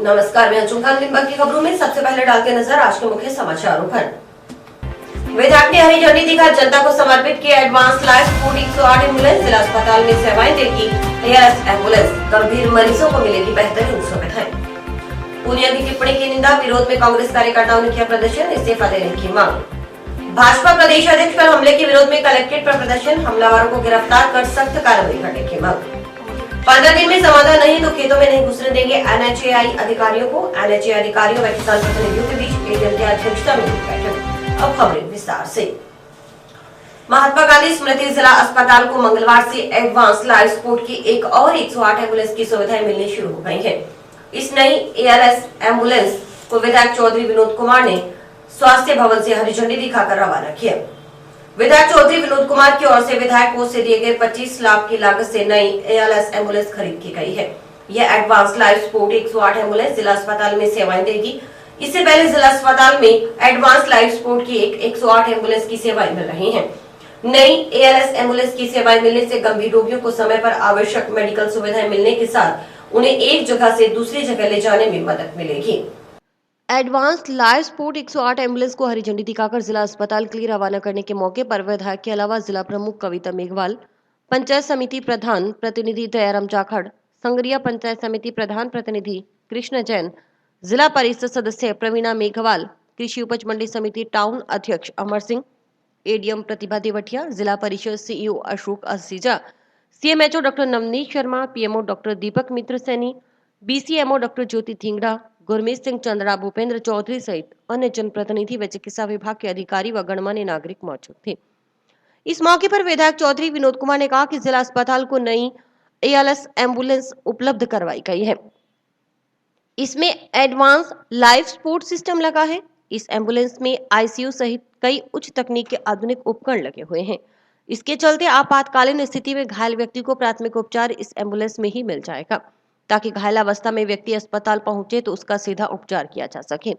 नमस्कार, मैं अंजुम खान। दिन भर की खबरों में सबसे पहले डालते नजर आज के मुख्य समाचारों पर। विधायक ने हरी झंडी दिखा जनता को समर्पित किया एडवांस लाइफ सपोर्ट 108 एम्बुलेंस। जिला अस्पताल में सेवाएं देगी एयरएस एम्बुलेंस। गंभीर मरीजों को मिलेगी बेहतरीन सुविधाएं। पूनिया की टिप्पणी की निंदा, विरोध में कांग्रेस कार्यकर्ताओं ने किया प्रदर्शन, इस्तीफा देने की मांग। भाजपा प्रदेश अध्यक्ष पर हमले के विरोध में कलेक्ट्रेट पर प्रदर्शन, हमलावरों को गिरफ्तार कर सख्त कार्रवाई करने की मांग। 15 दिन में समाधान नहीं तो खेतों में नहीं घुसने देंगे एनएचएआई अधिकारियों को। एनएचएआई अधिकारियों व किसान प्रतिनिधियों के बीच एडीएम की अध्यक्षता में बैठक। अब खबरें विस्तार से। महात्मा गांधी स्मृति जिला अस्पताल को मंगलवार से एडवांस लाइफ सपोर्ट की एक और 108 एम्बुलेंस की सुविधाएं मिलनी शुरू हो गई है। इस नई एयरएस एम्बुलेंस को विधायक चौधरी विनोद कुमार ने स्वास्थ्य भवन से हरी झंडी दिखाकर रवाना किया। विधायक चौधरी विनोद कुमार की ओर से विधायक को से दिए गए 25 लाख की लागत से नई एयरएस एम्बुलेंस खरीद की गई है। यह एडवांस लाइफ सपोर्ट 108 एम्बुलेंस जिला अस्पताल में सेवाएं देगी। इससे पहले जिला अस्पताल में एडवांस लाइफ सपोर्ट की 108 एम्बुलेंस की सेवाएं मिल रही हैं। नई एयरएस एम्बुलेंस की सेवाएं मिलने से गंभीर रोगियों को समय पर आवश्यक मेडिकल सुविधाएं मिलने के साथ उन्हें एक जगह से दूसरी जगह ले जाने में मदद मिलेगी। एडवांस लाइफ सपोर्ट 108 एम्बुलेंस को हरी झंडी दिखाकर जिला अस्पताल के लिए रवाना करने के मौके पर विधायक के अलावा जिला प्रमुख कविता मेघवाल, पंचायत समिति प्रधान प्रतिनिधि दयाराम जाखड़, संगरिया पंचायत समिति प्रधान प्रतिनिधि कृष्ण जैन, जिला परिषद सदस्य प्रवीणा मेघवाल, कृषि उपज मंडी समिति टाउन अध्यक्ष अमर सिंह, एडीएम प्रतिभा Devatiya, Zila Parishad CEO Ashok Asija, CMHO doctor Navneet Sharma, PMO doctor Deepak Mitra Saini, BCMO doctor Jyoti Thingra, Gurmeet Singh Chandra, Bhupendra Chaudhary सहित अन्य जनप्रतिनिधि व चिकित्सा विभाग के अधिकारी व गणमान्य नागरिक मौजूद थे। इस मौके पर विधायक चौधरी विनोद कुमार ने कहा कि जिला अस्पताल को नई एयरएस एम्बुलेंस उपलब्ध करवाई गई है। इसमें एडवांस लाइफ सपोर्ट सिस्टम लगा है। इस एम्बुलेंस में आईसीयू सहित कई उच्च तकनीक के आधुनिक उपकरण लगे हुए हैं। इसके चलते आपातकालीन स्थिति में घायल व्यक्ति को प्राथमिक उपचार इस एम्बुलेंस में ही मिल जाएगा, ताकि घायल अवस्था में व्यक्ति अस्पताल पहुंचे तो उसका सीधा उपचार किया जा सके।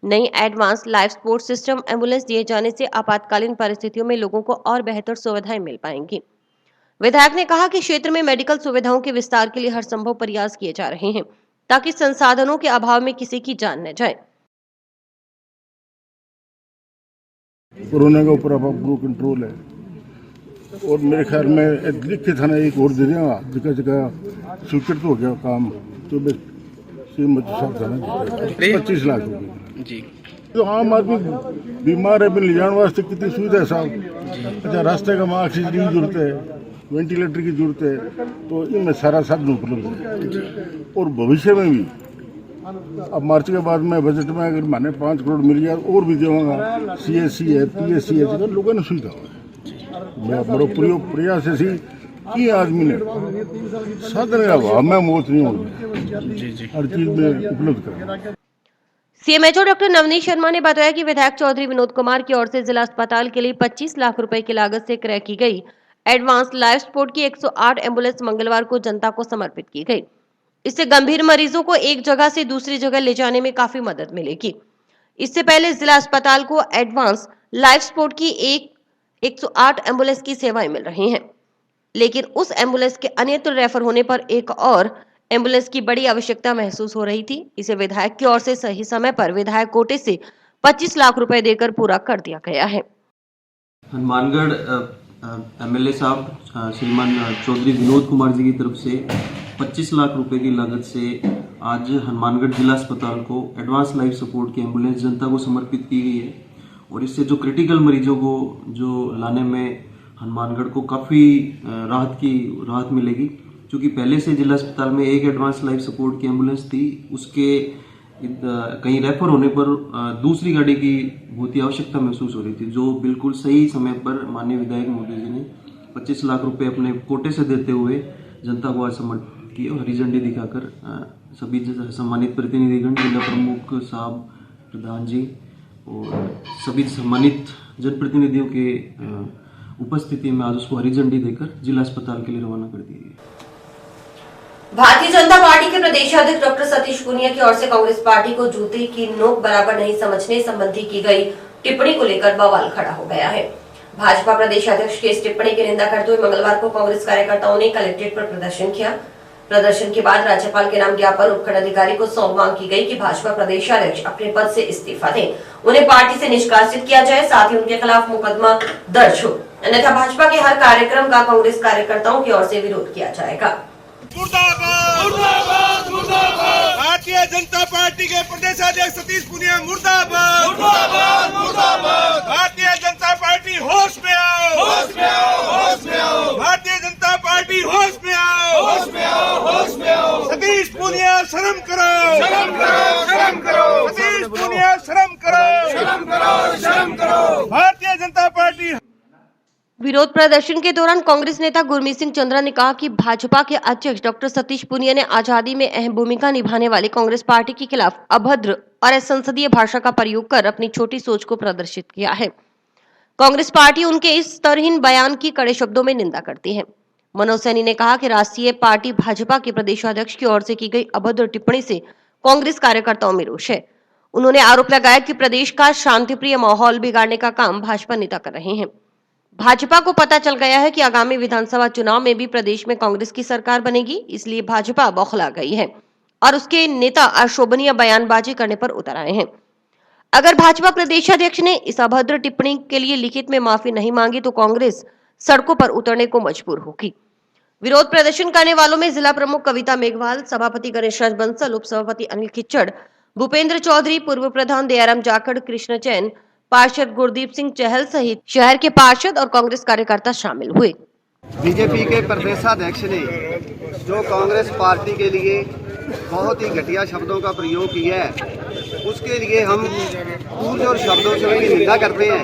नई advance life support system ambulance दिए जाने से आपातकालीन परिस्थितियों में लोगों को और बेहतर सुविधाएं मिल पाएंगी। विधायक ने कहा कि क्षेत्र में मेडिकल सुविधाओं के विस्तार के लिए हर संभव प्रयास किए जा रहे हैं, ताकि संसाधनों के अभाव में किसी की जान न जाए। कोरोना के ऊपर अब कंट्रोल है और मेरे ख्याल में लिखे था ना एक और दे देगा, जगह जगह स्वीकृत हो गया काम। तो साहब था ना 25 लाख रुपये जी। तो आम आदमी बीमार है, ले जाने वास्ते कितनी सुविधा है साहब। अच्छा, रास्ते का वहाँ ऑक्सीजन की जरूरत है, वेंटिलेटर की जरूरत है, तो इनमें सारा साधन उपलब्ध है। और भविष्य में भी अब मार्च के बाद में बजट में अगर मैंने 5 करोड़ मिल गया और भी देगा। सीएससी है, पीएससी है, जगह लोगों ने सुविधा है। मैं बड़ो प्रयास ऐसी कि आदमी ने साधन का अभाव में मौत नहीं होगी, हर चीज में उपलब्ध करें। सीएमएचओ डॉक्टर नवनीत शर्मा ने बताया कि विधायक चौधरी विनोद कुमार की ओर से जिला अस्पताल के लिए 25 लाख रुपए की लागत से क्रय की गई एडवांस लाइफ सपोर्ट की 108 एम्बुलेंस मंगलवार को जनता को समर्पित की गई। इससे गंभीर मरीजों को एक जगह से दूसरी जगह ले जाने में काफी मदद मिलेगी। इससे पहले जिला अस्पताल को एडवांस लाइफ सपोर्ट की 108 एम्बुलेंस की सेवाएं मिल रही हैं, लेकिन उस एम्बुलेंस के अन्यत्र रेफर होने पर एक और एम्बुलेंस की बड़ी आवश्यकता महसूस हो रही थी। इसे विधायक की ओर से सही समय पर विधायक कोटे से 25 लाख रुपए देकर पूरा कर दिया गया है। हनुमानगढ़ एमएलए साहब श्रीमान चौधरी विनोद कुमार जी की तरफ से 25 लाख रुपए की लागत से आज हनुमानगढ़ जिला अस्पताल को एडवांस लाइफ सपोर्ट की एम्बुलेंस जनता को समर्पित की गई है। और इससे जो क्रिटिकल मरीजों को जो लाने में हनुमानगढ़ को काफ़ी राहत मिलेगी, क्योंकि पहले से जिला अस्पताल में एक एडवांस लाइफ सपोर्ट की एम्बुलेंस थी, उसके कहीं रेफर होने पर दूसरी गाड़ी की बहुत ही आवश्यकता महसूस हो रही थी, जो बिल्कुल सही समय पर माननीय विधायक मोदी जी ने 25 लाख रुपए अपने कोटे से देते हुए जनता को आज समर्पित किए। हरी झंडी दिखाकर सभी सम्मानित प्रतिनिधिगण, जिला प्रमुख साहब, प्रधान जी और सभी सम्मानित जनप्रतिनिधियों के उपस्थिति में आज उसको हरी झंडी देकर जिला अस्पताल के लिए रवाना कर दिया गया। भारतीय जनता पार्टी के प्रदेश अध्यक्ष डॉक्टर सतीश पूनिया की ओर से कांग्रेस पार्टी को जूते की नोक बराबर नहीं समझने संबंधी की गई टिप्पणी को लेकर बवाल खड़ा हो गया है। भाजपा प्रदेश अध्यक्ष की इस टिप्पणी की निंदा करते हुए मंगलवार को कांग्रेस कार्यकर्ताओं ने कलेक्ट्रेट पर प्रदर्शन किया। प्रदर्शन के बाद राज्यपाल के नाम ज्ञापन उपखंड अधिकारी को सौंप मांग की गई कि भाजपा प्रदेशाध्यक्ष अपने पद से इस्तीफा दें, उन्हें पार्टी से निष्कासित किया जाए, साथ ही उनके खिलाफ मुकदमा दर्ज हो, अन्यथा भाजपा के हर कार्यक्रम का कांग्रेस कार्यकर्ताओं की ओर से विरोध किया जाएगा। मुर्दाबाद मुर्दाबाद मुर्दाबाद। भारतीय जनता पार्टी के प्रदेशाध्यक्ष सतीश पूनिया मुर्दाबाद मुर्दाबाद मुर्दाबाद। भारतीय जनता पार्टी होश में आओ, होश में आओ, होश में आओ। भारतीय जनता पार्टी होश में आओ, होश में आओ, होश में आओ। सतीश पूनिया शर्म करो, शर्म करो, शर्म करो। सतीश पूनिया शर्म करो, शर्म करो, शर्म करो। भारतीय जनता पार्टी। विरोध प्रदर्शन के दौरान कांग्रेस नेता गुरमीत सिंह चंद्रा ने कहा कि भाजपा के अध्यक्ष डॉक्टर सतीश पूनिया ने आजादी में अहम भूमिका निभाने वाली कांग्रेस पार्टी के खिलाफ अभद्र और असंसदीय भाषा का प्रयोग कर अपनी छोटी सोच को प्रदर्शित किया है। कांग्रेस पार्टी उनके इस स्तरहीन बयान की कड़े शब्दों में निंदा करती है। मनोज सैनी ने कहा कि राष्ट्रीय पार्टी भाजपा के प्रदेशाध्यक्ष की ओर से की गई अभद्र टिप्पणी से कांग्रेस कार्यकर्ताओं में रोष है। उन्होंने आरोप लगाया कि प्रदेश का शांतिप्रिय माहौल बिगाड़ने का काम भाजपा नेता कर रहे हैं। भाजपा को पता चल गया है कि आगामी विधानसभा चुनाव में भी प्रदेश में कांग्रेस की सरकार बनेगी, इसलिए भाजपा बौखला गई है और उसके नेता अशोभनीय बयानबाजी करने पर उतर आए हैं। अगर भाजपा प्रदेशाध्यक्ष ने इस अभद्र टिप्पणी के लिए लिखित में माफी नहीं मांगी तो कांग्रेस सड़कों पर उतरने को मजबूर होगी। विरोध प्रदर्शन करने वालों में जिला प्रमुख कविता मेघवाल, सभापति गणेश राज बंसल, उप सभापति अनिल खिच्चड़, भूपेंद्र चौधरी, पूर्व प्रधान दयाराम जाखड़, कृष्ण चैन, पार्षद गुरदीप सिंह चहल सहित शहर के पार्षद और कांग्रेस कार्यकर्ता शामिल हुए। बीजेपी के प्रदेशाध्यक्ष ने जो कांग्रेस पार्टी के लिए बहुत ही घटिया शब्दों का प्रयोग किया है, उसके लिए हम पुरजोर शब्दों से उनकी निंदा करते हैं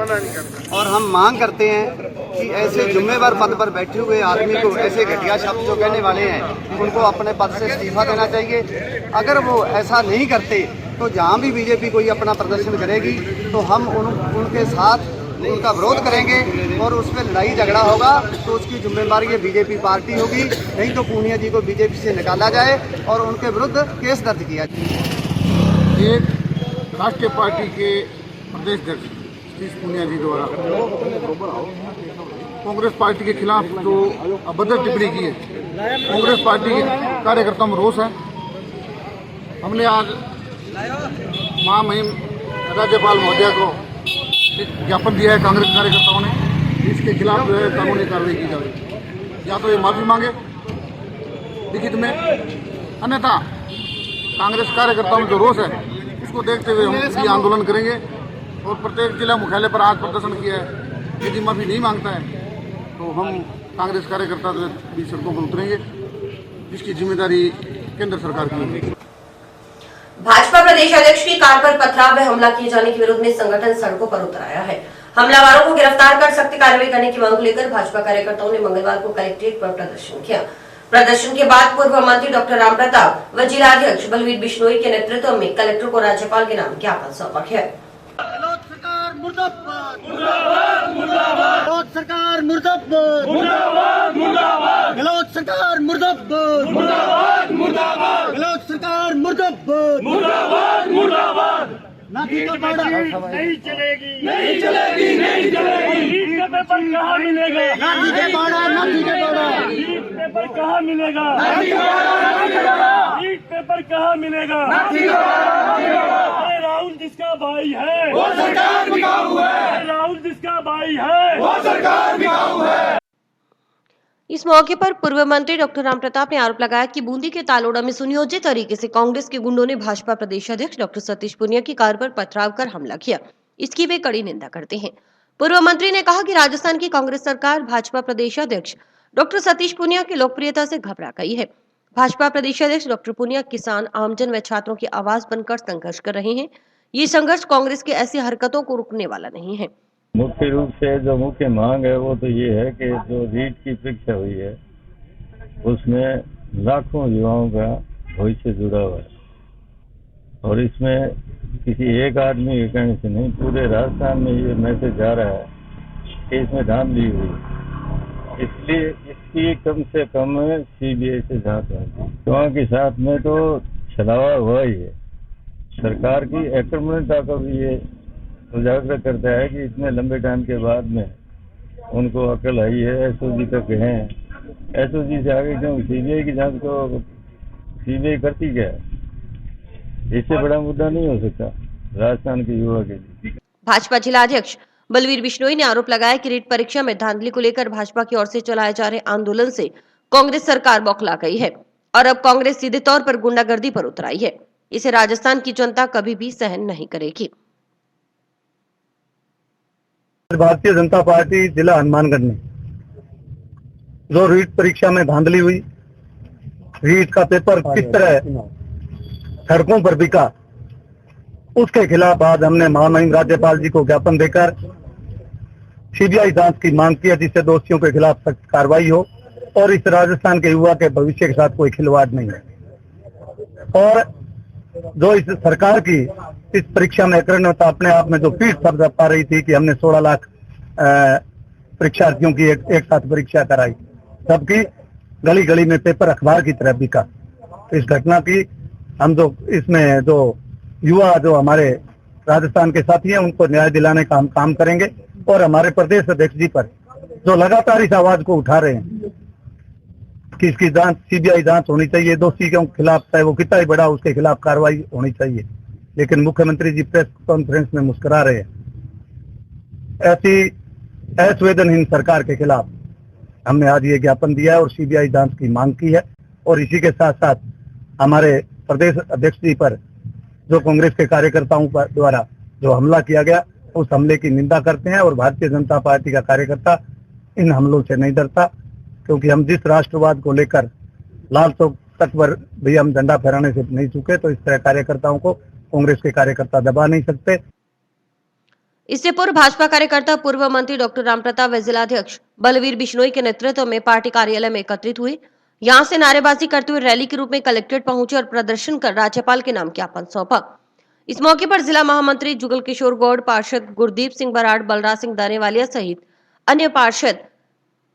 और हम मांग करते हैं कि ऐसे जिम्मेदार पद पर बैठे हुए आदमी को ऐसे घटिया शब्द जो कहने वाले हैं उनको अपने पद से इस्तीफा देना चाहिए। अगर वो ऐसा नहीं करते तो जहाँ भी बीजेपी कोई अपना प्रदर्शन करेगी तो हम उनके साथ उनका विरोध करेंगे और उस पर लड़ाई झगड़ा होगा तो उसकी जिम्मेदारी ये बीजेपी पार्टी होगी, नहीं तो पूनिया जी को बीजेपी से निकाला जाए और उनके विरुद्ध केस दर्ज किया जाए। एक राष्ट्रीय पार्टी के प्रदेश अध्यक्ष सतीश पूनिया जी द्वारा कांग्रेस पार्टी के खिलाफ जो अभद्र टिप्पणी की है, कांग्रेस पार्टी के कार्यकर्ताओं में रोष है। हमने आज महामहिम राज्यपाल महोदया को एक ज्ञापन दिया है कांग्रेस कार्यकर्ताओं ने, इसके खिलाफ जो है कानूनी कार्रवाई की जाए, या तो ये माफी मांगे लिखित में, अन्यथा कांग्रेस कार्यकर्ताओं में जो रोष है उसको देखते हुए हम भी आंदोलन करेंगे और प्रत्येक जिला मुख्यालय पर आज प्रदर्शन किया है। यदि माफी नहीं मांगता है तो हम कांग्रेस कार्यकर्ता भी सड़कों पर उतरेंगे, जिसकी जिम्मेदारी केंद्र सरकार की होगी। भाजपा प्रदेश अध्यक्ष की कार पर पथराव व हमला किए जाने के विरोध में संगठन सड़कों पर उतर आया है। हमलावरों को गिरफ्तार कर सख्त कार्रवाई करने की मांग लेकर भाजपा कार्यकर्ताओं ने मंगलवार को कलेक्ट्रेट पर प्रदर्शन किया। प्रदर्शन के बाद पूर्व मंत्री डॉक्टर राम प्रताप व जिलाध्यक्ष बलवीर बिश्नोई के नेतृत्व में कलेक्टर को राज्यपाल के नाम ज्ञापन सौंपा गया। मुर्दाबाद गहलोत सरकार मुर्दाबाद, मुर्दाबाद मुर्दाबाद गहलोत सरकार मुर्दाबाद, मुर्दाबाद मुर्दाबाद गहलोत सरकार मुर्दाबाद, मुर्दाबाद मुर्दाबाद। नाथी का बाड़ा नहीं चलेगी, नहीं चलेगी, नहीं चलेगी। लीड का पेपर कहाँ मिलेगा? नाथी के बाड़ा, नाथी के बाड़ा। लीड पेपर कहाँ मिलेगा? नाथी के बाड़ा, नाथी के बाड़ा। लीड पेपर कहाँ मिलेगा? नाथी के बाड़ा, नाथी के बाड़ा। अरे राहुल जिसका भाई है वो सरकार बिकाऊ है, राहुल जिसका भाई है वो सरकार बिकाऊ है। इस मौके पर पूर्व मंत्री डॉक्टर राम प्रताप ने आरोप लगाया कि बूंदी के तालोड़ा में सुनियोजित तरीके से कांग्रेस के गुंडों ने भाजपा प्रदेश अध्यक्ष डॉक्टर सतीश पूनिया की कार पर पथराव कर हमला किया। इसकी वे कड़ी निंदा करते हैं। पूर्व मंत्री ने कहा कि राजस्थान की कांग्रेस सरकार भाजपा प्रदेश अध्यक्ष डॉक्टर सतीश पूनिया की लोकप्रियता से घबरा गई है। भाजपा प्रदेश अध्यक्ष डॉक्टर पूनिया किसान, आमजन व छात्रों की आवाज बनकर संघर्ष कर रहे हैं। ये संघर्ष कांग्रेस की ऐसी हरकतों को रुकने वाला नहीं है। मुख्य रूप से जो मुख्य मांग है वो तो ये है कि जो रीट की परीक्षा हुई है उसमें लाखों युवाओं का भविष्य जुड़ा हुआ है और इसमें किसी एक आदमी के कहने से नहीं, पूरे राजस्थान में ये मैसेज जा रहा है कि इसमें धांधली हुई, इसलिए इसकी कम से कम CBI से जांच होगी। युवाओं के साथ में तो छलावा हुआ ही है। सरकार की एक्टिवता को भी ये उजागर करता है कि इतने लंबे टाइम के बाद में उनको अकल आई है, SOG तक हैं, SOG से आगे क्यों CBI की जांच को सीबीआई करती क्या है? इससे बड़ा मुद्दा नहीं हो सकता राजस्थान के युवा के लिए। भाजपा जिलाध्यक्ष बलवीर बिश्नोई ने आरोप लगाया कि रीट परीक्षा में धांधली को लेकर भाजपा की ओर से चलाए जा रहे आंदोलन से कांग्रेस सरकार बौखला गई है और अब कांग्रेस सीधे तौर पर गुंडागर्दी पर उतर आई है। इसे राजस्थान की जनता कभी भी सहन नहीं करेगी। भारतीय जनता पार्टी जिला हनुमानगढ़ में जो रीट परीक्षा में धांधली हुई, रीट का पेपर किस तरह सड़कों पर बिका, उसके खिलाफ आज हमने महामहिम राज्यपाल जी को ज्ञापन देकर सीबीआई जांच की मांग की है, जिससे दोषियों के खिलाफ सख्त कार्रवाई हो और इस राजस्थान के युवा के भविष्य के साथ कोई खिलवाड़ नहीं है। और जो इस सरकार की इस परीक्षा में अग्रण्यता अपने आप में जो पीठ थप पा रही थी कि हमने 16 लाख परीक्षार्थियों की एक साथ परीक्षा कराई, सबकी गली गली में पेपर अखबार की तरह बिका। इस घटना की हम जो इसमें जो युवा जो हमारे राजस्थान के साथी हैं उनको न्याय दिलाने का हम काम करेंगे और हमारे प्रदेश अध्यक्ष जी पर जो लगातार इस आवाज को उठा रहे हैं कि इसकी जांच सीबीआई जांच होनी चाहिए, दोषी के खिलाफ चाहे वो कितना ही बड़ा उसके खिलाफ कार्रवाई होनी चाहिए, लेकिन मुख्यमंत्री जी प्रेस कॉन्फ्रेंस में मुस्कुरा रहे हैं। ऐसी असंवेदनहीन सरकार के खिलाफ हमने आज ये ज्ञापन दिया है और सीबीआई जांच की मांग की है। और इसी के साथ साथ हमारे प्रदेश अध्यक्ष जी पर जो कांग्रेस के कार्यकर्ताओं द्वारा जो हमला किया गया, उस हमले की निंदा करते हैं और भारतीय जनता पार्टी का कार्यकर्ता इन हमलों से नहीं डरता, क्योंकि हम जिस राष्ट्रवाद को लेकर लाल चौक तक पर भी हम झंडा फहराने से नहीं चुके, तो इस तरह कार्यकर्ताओं को कांग्रेस के कार्यकर्ता दबा नहीं सकते। इससे पूर्व भाजपा कार्यकर्ता पूर्व मंत्री डॉक्टर रामप्रताप व जिलाध्यक्ष बलवीर बिश्नोई के नेतृत्व में पार्टी कार्यालय में एकत्रित हुए। यहां से नारेबाजी करते हुए रैली के रूप में कलेक्ट्रेट पहुंचे और प्रदर्शन कर राज्यपाल के नाम ज्ञापन सौंपा। इस मौके पर जिला महामंत्री जुगल किशोर गौड़, पार्षद गुरदीप सिंह बराड़, बलराज सिंह दानेवालिया सहित अन्य पार्षद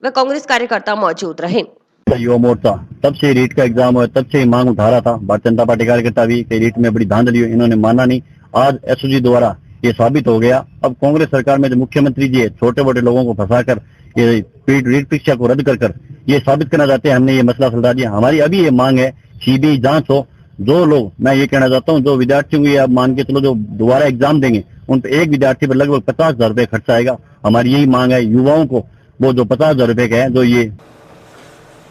व कांग्रेस कार्यकर्ता मौजूद रहे। युवा मोर्चा तब से रीट का एग्जाम हुआ, तब से मांग उठा रहा था। भारतीय जनता पार्टी कार्यकर्ता भी कि रीट में बड़ी धांधली हुई, इन्होंने माना नहीं। आज एसओजी द्वारा ये साबित हो गया। अब कांग्रेस सरकार में जो मुख्यमंत्री जी है, छोटे मोटे लोगों को फंसाकर ये रीट परीक्षा को रद्द कर ये साबित करना चाहते हैं। हमने ये मसला सुलझा दिया। हमारी अभी ये मांग है सीबीआई जांच हो। जो लोग, मैं ये कहना चाहता हूँ, जो विद्यार्थियों की आप मान के चलो जो दोबारा एग्जाम देंगे, उन पर एक विद्यार्थी पर लगभग 50,000 रुपए खर्चा आएगा। हमारी यही मांग है युवाओं को वो जो 50,000 रुपए का है, जो ये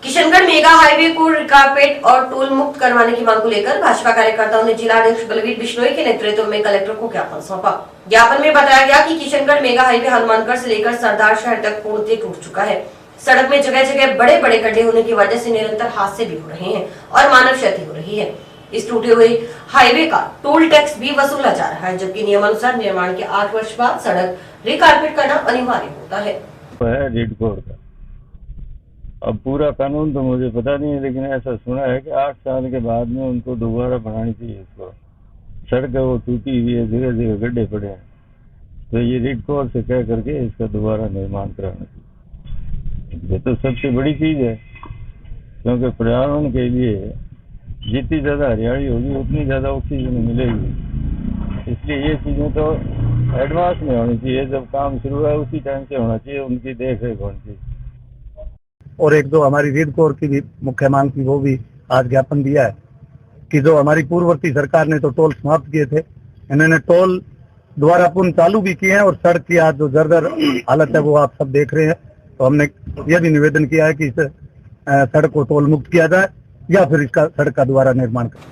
किशनगढ़ मेगा हाईवे को रिकारपेट और टोल मुक्त करवाने की मांग को लेकर भाजपा कार्यकर्ताओं ने जिलाध्यक्ष बलवीर बिश्नोई के नेतृत्व में कलेक्टर को ज्ञापन सौंपा। ज्ञापन में बताया गया कि किशनगढ़ मेगा हाईवे हनुमानगढ़ से लेकर सरदार शहर तक पूर्णतः टूट चुका है। सड़क में जगह जगह बड़े बड़े गड्ढे होने की वजह से निरंतर हादसे भी हो रहे हैं और मानव क्षति हो रही है। इस टूटे हुए हाईवे का टोल टैक्स भी वसूला जा रहा है, जबकि नियमानुसार निर्माण के 8 वर्ष बाद सड़क रिकारपेट करना अनिवार्य होता है। रेड कोड का अब पूरा कानून तो मुझे पता नहीं है, लेकिन ऐसा सुना है कि 8 साल के बाद में उनको दोबारा बनानी चाहिए। इसको सड़क वो टूटी हुई है, जगह जगह गड्ढे पड़े हैं, तो ये रेड कोड से कह करके इसका दोबारा निर्माण कराना चाहिए। ये तो सबसे बड़ी चीज है, क्योंकि पर्यावरण के लिए जितनी ज्यादा हरियाली होगी उतनी ज्यादा ऑक्सीजन मिलेगी। इसलिए ये चीजें तो एडवांस में होनी चाहिए। जब काम शुरू है उसी टाइम से होना चाहिए, उनकी देख रेख होनी चाहिए। और एक जो हमारी रीड कोर की भी मुख्य मांग थी, वो भी आज ज्ञापन दिया है कि जो हमारी पूर्ववर्ती सरकार ने तो टोल समाप्त किए थे, इन्होंने टोल दोबारा पुनः चालू भी किए हैं और सड़क की आज जो जर्जर हालत है वो आप सब देख रहे हैं। तो हमने यह भी निवेदन किया है कि इस सड़क को टोल मुक्त किया जाए या फिर इसका सड़क का दोबारा निर्माण करें।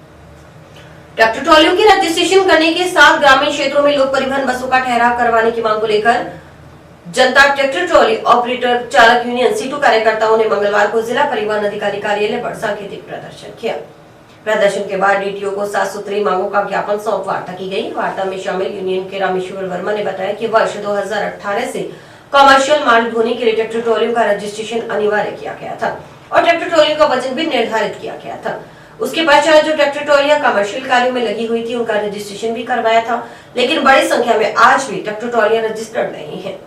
ट्रैक्टर ट्रॉलियों की रजिस्ट्रेशन करने के साथ ग्रामीण क्षेत्रों में लोक परिवहन बसों का ठहराव करवाने की मांग को लेकर जनता ट्रैक्टर ट्रॉली ऑपरेटर चालक यूनियन सीटू कार्यकर्ताओं ने मंगलवार को जिला परिवहन अधिकारी कार्यालय पर सांकेतिक प्रदर्शन किया। प्रदर्शन के बाद डीटीओ को 7 सूत्री मांगों का ज्ञापन सौंप वार्ता की गई। वार्ता में शामिल यूनियन के रामेश्वर वर्मा ने बताया कि वर्ष 2018 से कमर्शियल माल ढोने के लिए ट्रैक्टर ट्रॉलियों का रजिस्ट्रेशन अनिवार्य किया गया था और ट्रैक्टर ट्रॉलियों का वजन भी निर्धारित किया गया था। उसके पश्चात जो ट्रैक्टर ट्रॉलियां कमर्शियल कार्यों में लगी हुई थी, उनका रजिस्ट्रेशन भी करवाया था, लेकिन बड़ी संख्या में आज भी ट्रैक्टर ट्रॉलियां रजिस्टर्ड नहीं है।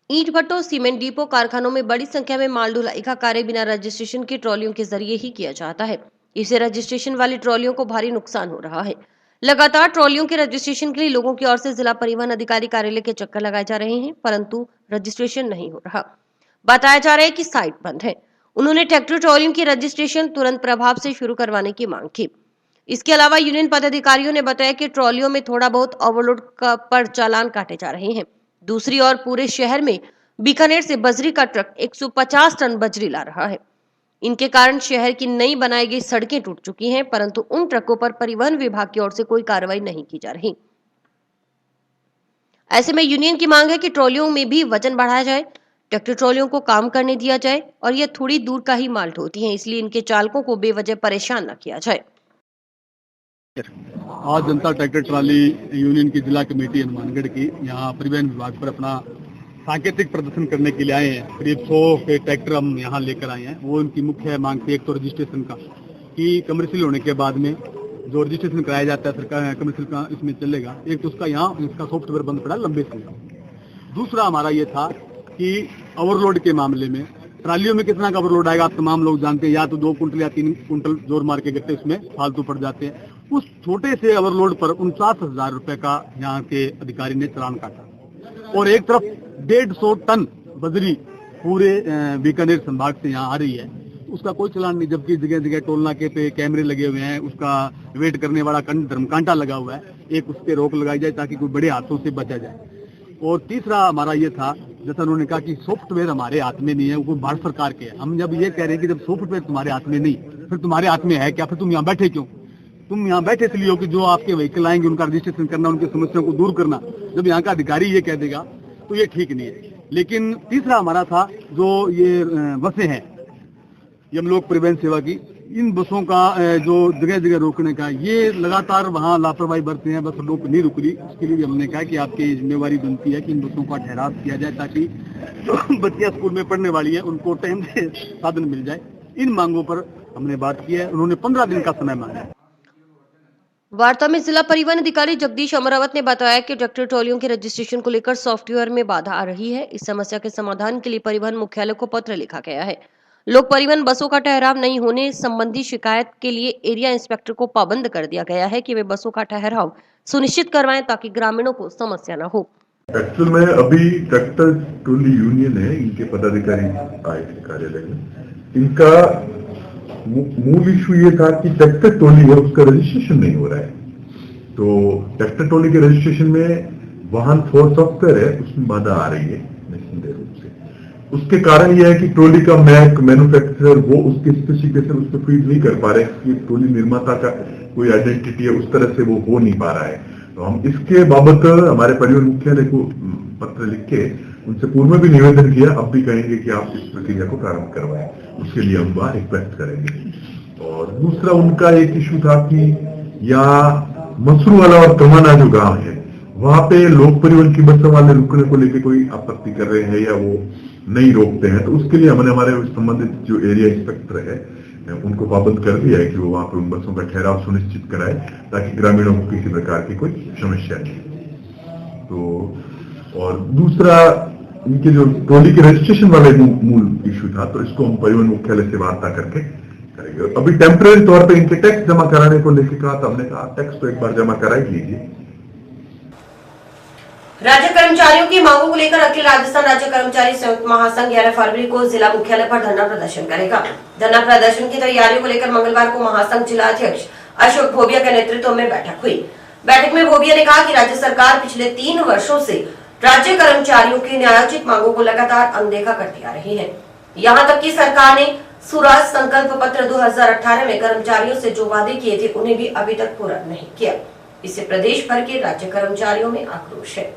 ईंट भट्टों, सीमेंट डिपो, कारखानों में बड़ी संख्या में माल ढुलाई का कार्य बिना रजिस्ट्रेशन की ट्रॉलियों के जरिए ही किया जाता है। इससे रजिस्ट्रेशन वाली ट्रॉलियों को भारी नुकसान हो रहा है। लगातार ट्रॉलियों के रजिस्ट्रेशन के लिए लोगों की ओर से जिला परिवहन अधिकारी कार्यालय के चक्कर लगाए जा रहे हैं, परंतु रजिस्ट्रेशन नहीं हो रहा। बताया जा रहा है कि साइट बंद है। उन्होंने ट्रैक्टर ट्रॉलियों की रजिस्ट्रेशन तुरंत प्रभाव से शुरू करवाने की मांग की। इसके अलावा यूनियन पदाधिकारियों ने बताया कि ट्रॉलियों में थोड़ा बहुत ओवरलोड पर चालान काटे जा रहे हैं। दूसरी ओर पूरे शहर में बीकानेर से बजरी का ट्रक 150 टन बजरी ला रहा है। इनके कारण शहर की नई बनाई गई सड़कें टूट चुकी हैं, परंतु उन ट्रकों पर परिवहन विभाग की ओर से कोई कार्रवाई नहीं की जा रही। ऐसे में यूनियन की मांग है कि ट्रॉलियों में भी वजन बढ़ाया जाए, ट्रैक्टर ट्रॉलियों को काम करने दिया जाए और ये थोड़ी दूर का ही माल ढोती हैं, इसलिए इनके चालकों को बेवजह परेशान न किया जाए। आज जनता ट्रैक्टर ट्राली यूनियन की जिला कमेटी हनुमानगढ़ की यहाँ परिवहन विभाग पर अपना सांकेतिक प्रदर्शन करने के लिए आए हैं। करीब 100 के ट्रैक्टर हम यहाँ लेकर आए हैं। वो उनकी मुख्य मांग थी, एक तो रजिस्ट्रेशन का कि कमर्शियल होने के बाद में जो रजिस्ट्रेशन कराया जाता है सरकार कमर्शियल का इसमें चलेगा, एक तो उसका यहाँ इसका सॉफ्टवेयर बंद पड़ा लंबे समय। दूसरा हमारा ये था कि ओवरलोड के मामले में ट्रालियों में कितना का ओवरलोड आएगा आप तमाम लोग जानते हैं, या तो 2 कुंटल या 3 कुंटल जोर मार के गट्टे उसमें फालतू पड़ जाते हैं। उस छोटे से ओवरलोड पर 49,000 रुपए का यहाँ के अधिकारी ने चालान काटा और एक तरफ 150 टन बजरी पूरे बीकानेर संभाग से यहाँ आ रही है, उसका कोई चालान नहीं, जबकि जगह जगह टोल नाके पे कैमरे लगे हुए हैं, उसका वेट करने वाला धर्मकांटा लगा हुआ है, एक उस पर रोक लगाई जाए ताकि कोई बड़े हाथों से बचा जाए। और तीसरा हमारा ये था, जैसा उन्होंने कहा कि सॉफ्टवेयर हमारे हाथ में नहीं है, वो भारत सरकार के है। हम जब ये कह रहे हैं कि जब सॉफ्टवेयर तुम्हारे हाथ में नहीं, फिर तुम्हारे हाथ में है क्या? फिर तुम यहाँ बैठे क्यों? तुम यहाँ बैठे इसलिए हो कि जो आपके व्हीकल आएंगे उनका रजिस्ट्रेशन करना, उनकी समस्याओं को दूर करना। जब यहाँ का अधिकारी ये कह देगा तो ये ठीक नहीं है। लेकिन तीसरा हमारा था जो ये बसें हैं यमलोक परिवहन सेवा की, इन बसों का जो जगह जगह रोकने का, ये लगातार वहाँ लापरवाही बरते हैं, बस रोक नहीं रुक रही। उसके लिए हमने कहा कि आपकी जिम्मेवारी बनती है कि इन बसों का ठहराव किया जाए ताकि जो बच्चियां स्कूल में पढ़ने वाली है उनको टाइम से साधन मिल जाए। इन मांगों पर हमने बात की है। उन्होंने 15 दिन का समय मांगा है। वार्ता में जिला परिवहन अधिकारी जगदीश अमरावत ने बताया कि ट्रैक्टर ट्रॉलियों के रजिस्ट्रेशन को लेकर सॉफ्टवेयर में बाधा आ रही है। इस समस्या के समाधान के लिए परिवहन मुख्यालय को पत्र लिखा गया है। लोक परिवहन बसों का ठहराव नहीं होने संबंधी शिकायत के लिए एरिया इंस्पेक्टर को पाबंद कर दिया गया है कि वे बसों का ठहराव सुनिश्चित करवाएं ताकि ग्रामीणों को समस्या न हो। एक्चुअल में अभी ट्रैक्टर ट्रॉली यूनियन है, इनके पदाधिकारी आए थे कार्यालय में। इनका मूल इशू ये था कि ट्रैक्टर ट्रॉली है उसका रजिस्ट्रेशन नहीं हो रहा है। तो ट्रैक्टर ट्रॉली के रजिस्ट्रेशन में वाहन 4 सॉफ्टवेयर है, उसमें बाधा आ रही है निस्संदेह रूप से। उसके कारण यह है कि ट्रॉली का मैन्युफैक्चरर वो उसके स्पेसिफिकेशन उस पर फीड नहीं कर पा रहे कि ट्रॉली निर्माता का कोई आइडेंटिटी है, उस तरह से वो हो नहीं पा रहा है। तो हम इसके बाबत हमारे परिवहन मुख्यालय को पत्र लिख के उनसे पूर्व में भी निवेदन किया, अब भी कहेंगे कि आप इस प्रक्रिया को प्रारंभ करवाएं। उसके लिए हम वहां रिक्वेस्ट करेंगे। और दूसरा उनका एक इशू था कि यहाँ मसरूवाला और कमाना जो गांव है वहां पे लोक परिवहन की बसों वाले रुकने को लेकर कोई आपत्ति कर रहे हैं या वो नहीं रोकते हैं। तो उसके लिए हमने हमारे संबंधित जो एरिया इंस्पेक्टर है उनको पाबंद कर दिया है कि वो वहां पर उन बसों का ठहराव सुनिश्चित कराए ताकि ग्रामीणों को किसी प्रकार की कोई समस्या नहीं। तो और दूसरा इनके जो ट्रॉली के रजिस्ट्रेशन वाले मूल इशू था, तो इसको हम परिवहन मुख्यालय से वार्ता करके करेंगे। अभी टेम्परेरी तौर पे इनके टैक्स जमा कराने को लेकर कहा, तो हमने कहा टैक्स तो एक बार जमा करा ही लीजिए। राज्य कर्मचारियों की मांगों को लेकर अखिल राजस्थान राज्य कर्मचारी संयुक्त महासंघ 11 फरवरी को जिला मुख्यालय पर धरना प्रदर्शन करेगा। धरना प्रदर्शन की तैयारियों को लेकर मंगलवार को महासंघ जिला अध्यक्ष अशोक भोबिया के नेतृत्व में बैठक हुई। बैठक में भोबिया ने कहा कि राज्य सरकार पिछले 3 वर्षों से राज्य कर्मचारियों की न्यायोचित मांगों को लगातार अनदेखा करती आ रही है। यहाँ तक कि सरकार ने स्वराज संकल्प पत्र 2018 में कर्मचारियों से जो वादे किए थे उन्हें भी अभी तक पूरा नहीं किया। इससे प्रदेश भर के राज्य कर्मचारियों में आक्रोश है।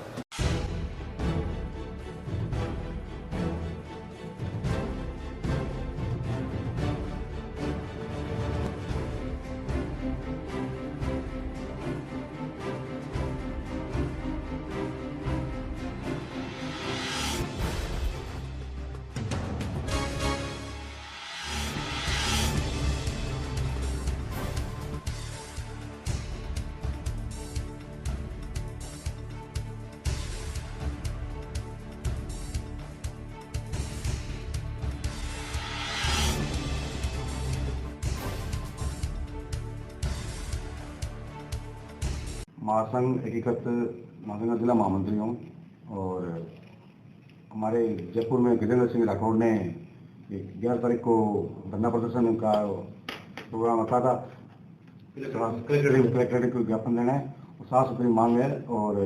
महासंघ एकीकृत महासंघ जिला महामंत्री हूँ और हमारे जयपुर में गजेंद्र सिंह राठौड़ ने 11 तारीख को धरना प्रदर्शन का प्रोग्राम रखा था। कलेक्टर को ज्ञापन देना है और साफ सुथरी मांग है और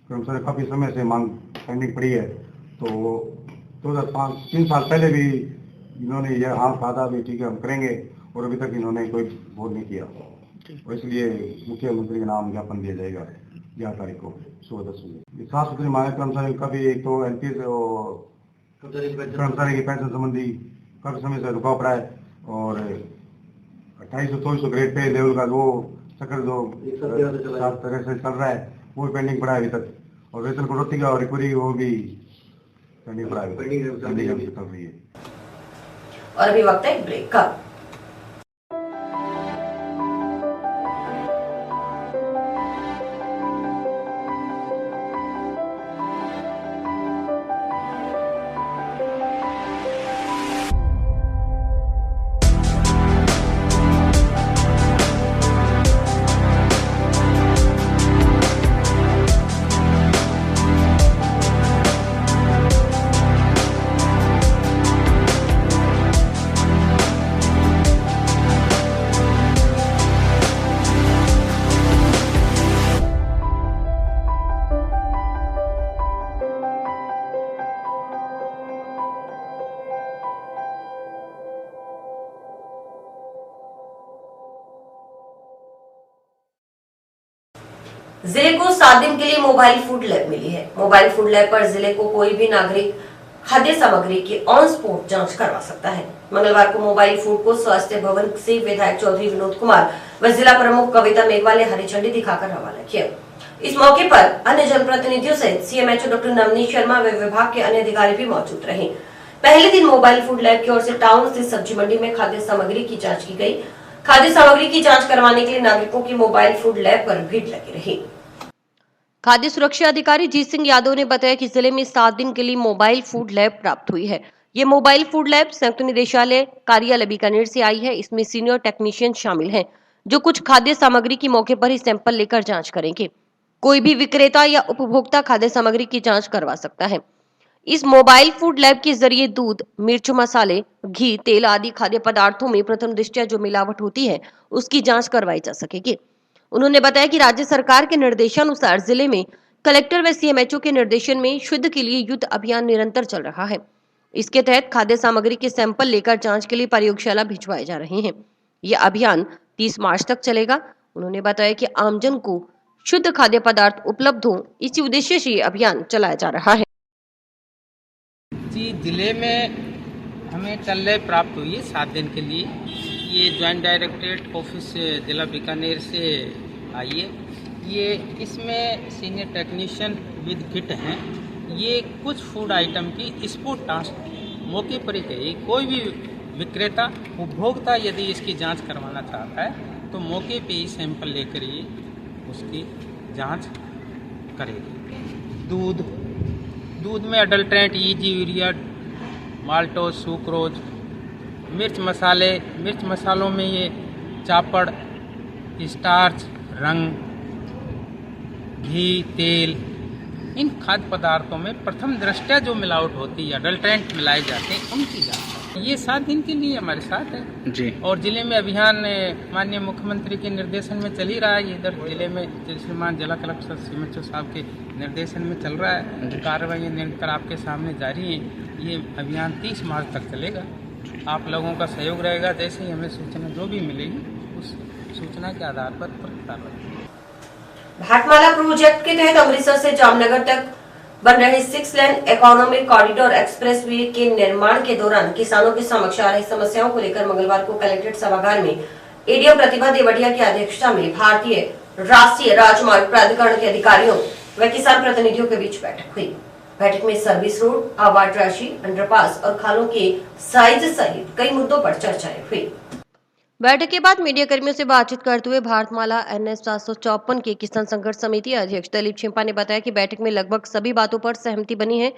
कर्मचारी काफी समय से मांग पेंडिंग पड़ी है। तो 3 साल पहले भी इन्होंने यह हाँ कहा था भी ठीक है हम करेंगे और अभी तक इन्होंने कोई बोल नहीं किया और इसलिए मुख्यमंत्री के नाम ज्ञापन दिया जाएगा 11 तारीख को सुबह 10 बजे। साफ सुथरी मांग कर्मचारियों का भी एक तो एनपीएस और कर्मचारी की पेंशन संबंधी काफी समय से रुका पड़ा है और 2800-2400 ग्रेड पे लेवल का वो चक्कर जो तरह से चल रहा है वो भी पेंडिंग पड़ा है अभी तक और वेतन कटौती का और रिकवरी वो भी पेंडिंग पड़ा है, पेंडिंग चल रही है। और अभी वक्त है ब्रेक का। जिले को 7 दिन के लिए मोबाइल फूड लैब मिली है। मोबाइल फूड लैब पर जिले को कोई भी नागरिक खाद्य सामग्री की ऑन स्पॉट जांच करवा सकता है। मंगलवार को मोबाइल फूड को स्वास्थ्य भवन से विधायक चौधरी विनोद कुमार व जिला प्रमुख कविता मेघवाल ने हरी झंडी दिखाकर रवाना किया। इस मौके पर अन्य जनप्रतिनिधियों सहित सीएमएचओ डॉक्टर नवनीत शर्मा व विभाग के अन्य अधिकारी भी मौजूद रहे। पहले दिन मोबाइल फूड लैब की ओर से टाउन स्थित सब्जी मंडी में खाद्य सामग्री की जाँच की गयी। खाद्य सामग्री की जाँच करवाने के लिए नागरिकों की मोबाइल फूड लैब पर भीड़ लगी रही। खाद्य सुरक्षा अधिकारी जीत सिंह यादव ने बताया कि जिले में 7 दिन के लिए मोबाइल फूड लैब प्राप्त हुई है। ये मोबाइल फूड लैब संयुक्त निदेशालय कार्यालय बीकानेर से आई है। इसमें सीनियर टेक्नीशियन शामिल हैं, जो कुछ खाद्य सामग्री की मौके पर ही सैंपल लेकर जांच करेंगे। कोई भी विक्रेता या उपभोक्ता खाद्य सामग्री की जांच करवा सकता है। इस मोबाइल फूड लैब के जरिए दूध, मिर्च मसाले, घी, तेल आदि खाद्य पदार्थों में प्रथम दृष्टया जो मिलावट होती है उसकी जाँच करवाई जा सकेगी। उन्होंने बताया कि राज्य सरकार के निर्देशानुसार जिले में कलेक्टर व सीएमएचओ के निर्देशन में शुद्ध के लिए युद्ध अभियान निरंतर चल रहा है। इसके तहत खाद्य सामग्री के सैंपल लेकर जांच के लिए प्रयोगशाला भिजवाए जा रहे हैं। यह अभियान 30 मार्च तक चलेगा। उन्होंने बताया कि आमजन को शुद्ध खाद्य पदार्थ उपलब्ध हो, इसी उद्देश्य से ये अभियान चलाया जा रहा है। जी, जिले में हमें टल्ले प्राप्त हुई है 7 दिन के लिए। ये ज्वाइंट डायरेक्टरेट ऑफिस जिला बीकानेर से आई है। ये इसमें सीनियर टेक्नीशियन विद किट हैं। ये कुछ फूड आइटम की स्पॉट जांच मौके पर ही कही। कोई भी विक्रेता उपभोक्ता यदि इसकी जांच करवाना चाहता है तो मौके पे ही सैंपल लेकर ही उसकी जांच करेगी। दूध में adulterant easy, urea, maltose, sucrose, मिर्च मसालों में ये चापड़, स्टार्च, रंग, घी, तेल, इन खाद्य पदार्थों में प्रथम दृष्टया जो मिलावट होती है, अडल्ट्रेंट मिलाए जाते हैं, उनकी जांच। ये 7 दिन के लिए हमारे साथ है जी। और जिले में अभियान माननीय मुख्यमंत्री के निर्देशन में चल ही रहा है। इधर जिले में श्रीमान जिला कलेक्टर सीएमएचओ साहब के निर्देशन में चल रहा है। कार्रवाई निरंतर आपके सामने जारी है। ये अभियान 30 मार्च तक चलेगा। आप लोगों का सहयोग रहेगा। जैसे ही हमें सूचना जो भी मिलेगी उस सूचना के आधार पर कार्रवाई। भाटमाला प्रोजेक्ट के तहत अमृतसर से जामनगर तक बन रहे 6 लेन इकोनॉमिक कॉरिडोर एक्सप्रेसवे के निर्माण के दौरान किसानों के समक्ष आ रही समस्याओं को लेकर मंगलवार को कलेक्ट्रेट सभागार में एडीएम प्रतिभा देवटिया की अध्यक्षता में भारतीय राष्ट्रीय राजमार्ग प्राधिकरण के अधिकारियों व किसान प्रतिनिधियों के बीच बैठक हुई। बैठक में सर्विस रोड, आवाज राशि, अंडरपास और खालों के साइज सहित कई मुद्दों पर चर्चाएं हुई। बैठक के बाद मीडिया कर्मियों से बातचीत करते हुए भारतमाला NS 754 के किसान संघर्ष समिति अध्यक्ष दलीप छिंपा ने बताया कि बैठक में लगभग सभी बातों पर सहमति बनी है।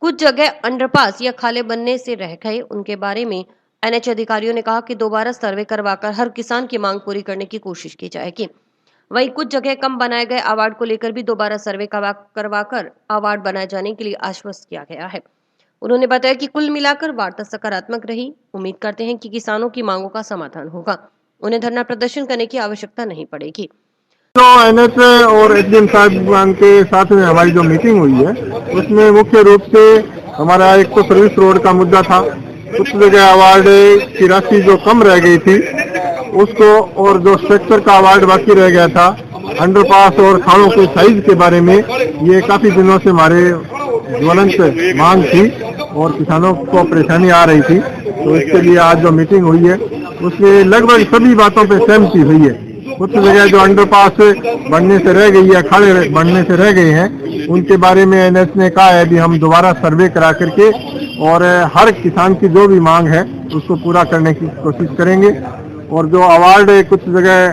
कुछ जगह अंडरपास या खाले बनने से रह गए, उनके बारे में NH अधिकारियों ने कहा कि दोबारा सर्वे करवाकर हर किसान की मांग पूरी करने की कोशिश की जाएगी। वहीं कुछ जगह कम बनाए गए अवार्ड को लेकर भी दोबारा सर्वे करवाकर अवार्ड बनाए जाने के लिए आश्वस्त किया गया है। उन्होंने बताया कि कुल मिलाकर वार्ता सकारात्मक रही। उम्मीद करते हैं कि किसानों की मांगों का समाधान होगा। उन्हें धरना प्रदर्शन करने की आवश्यकता नहीं पड़ेगी। तो एनएच और एसडीएम साहब के साथ में हमारी जो मीटिंग हुई है उसमें मुख्य रूप से हमारा एक तो सर्विस रोड का मुद्दा था, कुछ जगह अवार्ड की राशि जो कम रह गई थी उसको, और जो स्ट्रक्चर का अवार्ड बाकी रह गया था, अंडरपास और खालों के साइज के बारे में ये काफी दिनों से हमारे ज्वलंत मांग थी और किसानों को परेशानी आ रही थी। तो इसके लिए आज जो मीटिंग हुई है उसमें लगभग सभी बातों पर सहमति हुई है। कुछ जगह जो अंडरपास बनने से रह गई है, खाड़े बनने से रह गए हैं, उनके बारे में एनएच ने कहा है कि हम दोबारा सर्वे करा करके और हर किसान की जो भी मांग है उसको पूरा करने की कोशिश करेंगे। और जो अवार्ड कुछ जगह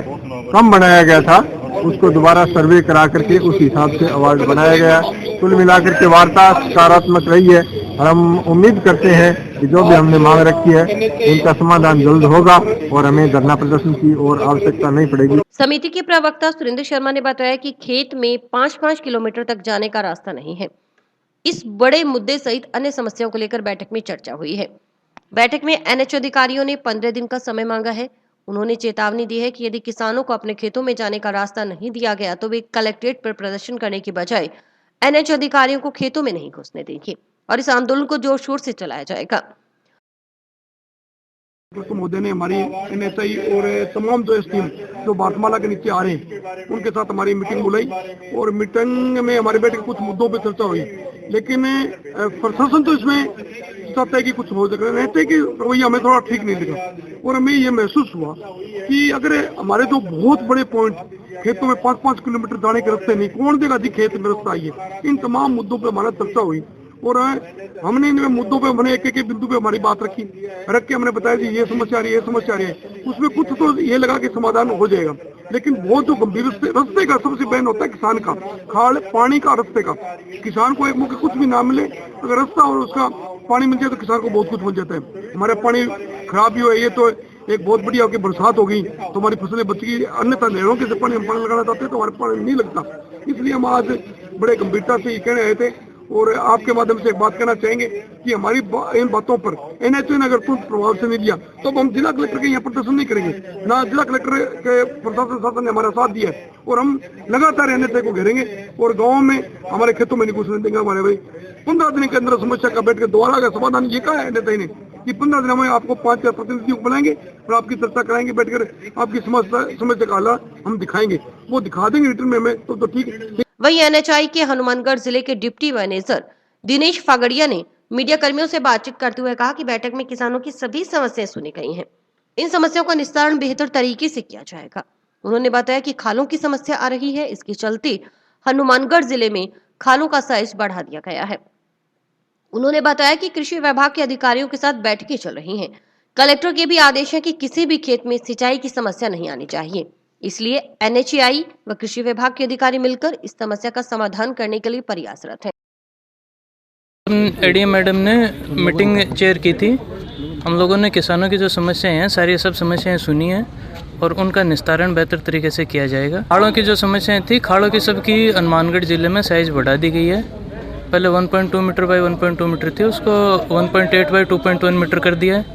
कम बनाया गया था उसको दोबारा सर्वे करा करके उस हिसाब से अवार्ड बनाया गया। कुल मिलाकर के वार्ता सकारात्मक रही है और हम उम्मीद करते हैं कि जो भी हमने मांग रखी है उनका समाधान जल्द होगा और हमें धरना प्रदर्शन की और आवश्यकता नहीं पड़ेगी। समिति के प्रवक्ता सुरेंद्र शर्मा ने बताया कि खेत में 5-5 किलोमीटर तक जाने का रास्ता नहीं है। इस बड़े मुद्दे सहित अन्य समस्याओं को लेकर बैठक में चर्चा हुई है। बैठक में एनएच अधिकारियों ने 15 दिन का समय मांगा है। उन्होंने चेतावनी दी है कि यदि किसानों को अपने खेतों में जाने का रास्ता नहीं दिया गया तो वे कलेक्ट्रेट पर प्रदर्शन करने की बजाय एनएच अधिकारियों को खेतों में नहीं घुसने देंगे और इस आंदोलन को जोर शोर से चलाया जाएगा। मोदी ने हमारी एनएचआई और तमाम जो स्कीम जो भारतमाला के नीचे आ रहे हैं उनके साथ हमारी मीटिंग बुलाई और मीटिंग में हमारे बैठ के कुछ मुद्दों पे चर्चा हुई, लेकिन प्रशासन तो इसमें चाहता है कि कुछ हो सके, रहते कि रवैया हमें थोड़ा ठीक नहीं लगा और हमें ये महसूस हुआ कि अगर हमारे जो बहुत बड़े पॉइंट खेतों में 5-5 किलोमीटर जाने के रास्ते नहीं, कौन देगा जी खेत में रास्ता आई है। इन तमाम मुद्दों पर हमारा चर्चा हुई और हमने इन मुद्दों पे हमने एक बिंदु पे हमारी बात रख के हमने बताया कि ये समस्या आ रही है, ये समस्या आ रही है। उसमें कुछ तो ये लगा कि समाधान हो जाएगा, लेकिन बहुत जो गंभीर रास्ते का सबसे बहन होता है किसान का, खाल पानी का, रास्ते का। किसान को एक मौके कुछ भी ना मिले, अगर रास्ता और उसका पानी मिल जाए तो किसान को बहुत कुछ मिल जाता है। हमारे पानी खराब भी हुआ, ये तो एक बहुत बड़ी आपकी बरसात हो गई तो हमारी फसलें बच गई, अन्यथा नहरों के से पानी हम पानी लगाना चाहते हैं तो हमारे पानी नहीं लगता। इसलिए हम आज बड़े गंभीरता से ये कहने आए थे और आपके माध्यम से एक बात कहना चाहेंगे कि हमारी इन बातों पर एनएचए ने अगर तुरंत प्रभाव से नहीं लिया तो हम जिला कलेक्टर के यहाँ प्रदर्शन नहीं करेंगे। ना जिला कलेक्टर के प्रशासन शासन ने हमारा साथ दिया है और हम लगातार एनएचए को घेरेंगे और गाँव में हमारे खेतों में नहीं घुसने देंगे। हमारे भाई 15 दिन के अंदर समस्या का बैठ के दोबारा का समाधान ये कहा है एनएचए ने कि 15 दिन में आपको 5 प्रतिनिधियों को बुलाएंगे और आपकी चर्चा कराएंगे, बैठकर आपकी समस्या का हल हम दिखाएंगे, वो दिखा देंगे रिटर्न में हमें तो ठीक। वहीं एनएचआई के हनुमानगढ़ जिले के डिप्टी मैनेजर दिनेश फागड़िया ने मीडिया कर्मियों से बातचीत करते हुए कहा कि बैठक में किसानों की सभी समस्याएं सुनी गई हैं। इन समस्याओं का निस्तारण बेहतर तरीके से किया जाएगा। उन्होंने बताया कि खालों की समस्या आ रही है, इसके चलते हनुमानगढ़ जिले में खालों का साइज बढ़ा दिया गया है। उन्होंने बताया कि कृषि विभाग के अधिकारियों के साथ बैठकें चल रही हैं। कलेक्टर के भी आदेश है कि किसी भी खेत में सिंचाई की समस्या नहीं आनी चाहिए, इसलिए एनएचआई व कृषि विभाग के अधिकारी मिलकर इस समस्या का समाधान करने के लिए प्रयासरत हैं। एडीएम मैडम ने मीटिंग चेयर की थी। हम लोगों ने किसानों की जो समस्याएं हैं सारी सब समस्याएं सुनी हैं और उनका निस्तारण बेहतर तरीके से किया जाएगा। खाड़ों की जो समस्याएं थी, खाड़ों की सबकी हनुमानगढ़ जिले में साइज बढ़ा दी गई है। पहले 1.2 मीटर बाई 1.2 मीटर थी, उसको 1.8 बाई 2.1 मीटर कर दिया है।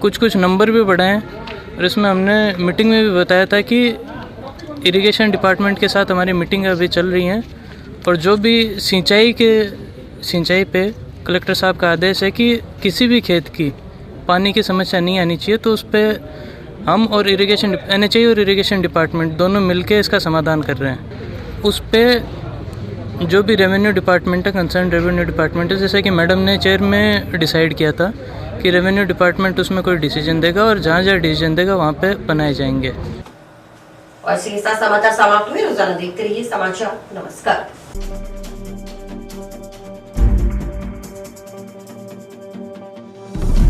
कुछ नंबर भी बढ़ाए हैं और इसमें हमने मीटिंग में भी बताया था कि इरिगेशन डिपार्टमेंट के साथ हमारी मीटिंग अभी चल रही हैं और जो भी सिंचाई पे कलेक्टर साहब का आदेश है कि किसी भी खेत की पानी की समस्या नहीं आनी चाहिए, तो उस पर हम और एनएचआई और इरिगेशन डिपार्टमेंट दोनों मिलके इसका समाधान कर रहे हैं। उस पर जो भी रेवेन्यू डिपार्टमेंट है, कंसर्न रेवेन्यू डिपार्टमेंट है, जैसे कि मैडम ने चेयर में डिसाइड किया था कि रेवेन्यू डिपार्टमेंट उसमें कोई डिसीजन देगा और जहाँ डिसीजन देगा वहाँ पे बनाए जाएंगे। और इसी के साथ समाचार समाप्त हुए। रोजाना देखते रहिए समाचार। नमस्कार।